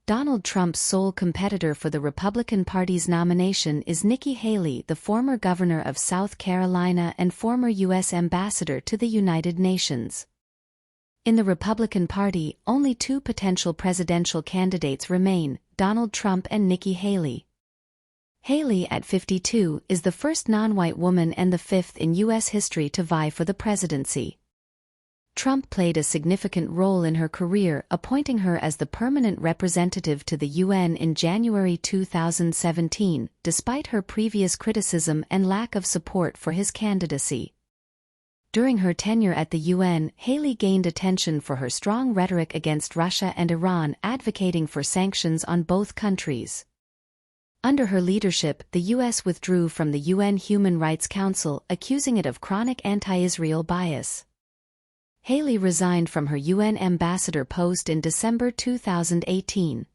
Donald Trump's sole competitor for the Republican Party's nomination is Nikki Haley, the former governor of South Carolina and former U.S. ambassador to the United Nations. In the Republican Party, only two potential presidential candidates remain, Donald Trump and Nikki Haley. Haley, at 52, is the first non-white woman and the fifth in U.S. history to vie for the presidency. Trump played a significant role in her career, appointing her as the permanent representative to the UN in January 2017, despite her previous criticism and lack of support for his candidacy. During her tenure at the UN, Haley gained attention for her strong rhetoric against Russia and Iran, advocating for sanctions on both countries. Under her leadership, the U.S. withdrew from the UN Human Rights Council, accusing it of chronic anti-Israel bias. Haley resigned from her UN ambassador post in December 2018.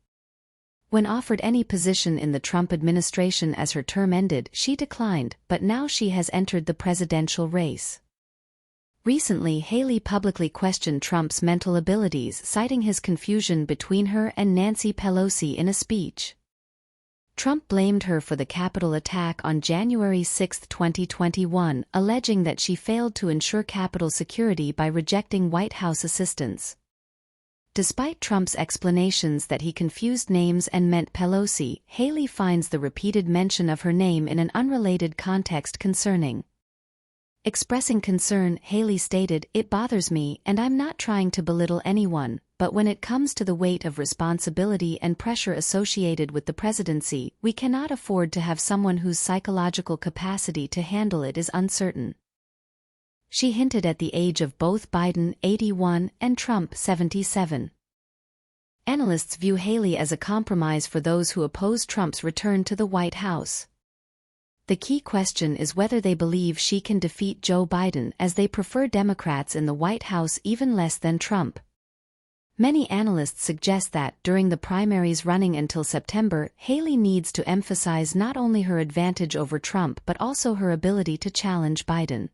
When offered any position in the Trump administration as her term ended, she declined, but now she has entered the presidential race. Recently, Haley publicly questioned Trump's mental abilities, citing his confusion between her and Nancy Pelosi in a speech. Trump blamed her for the Capitol attack on January 6, 2021, alleging that she failed to ensure Capitol security by rejecting White House assistance. Despite Trump's explanations that he confused names and meant Pelosi, Haley finds the repeated mention of her name in an unrelated context concerning. Expressing concern, Haley stated, "It bothers me, and I'm not trying to belittle anyone, but when it comes to the weight of responsibility and pressure associated with the presidency, we cannot afford to have someone whose psychological capacity to handle it is uncertain." She hinted at the age of both Biden, 81, and Trump, 77. Analysts view Haley as a compromise for those who oppose Trump's return to the White House. The key question is whether they believe she can defeat Joe Biden, as they prefer Democrats in the White House even less than Trump. Many analysts suggest that, during the primaries running until September, Haley needs to emphasize not only her advantage over Trump but also her ability to challenge Biden.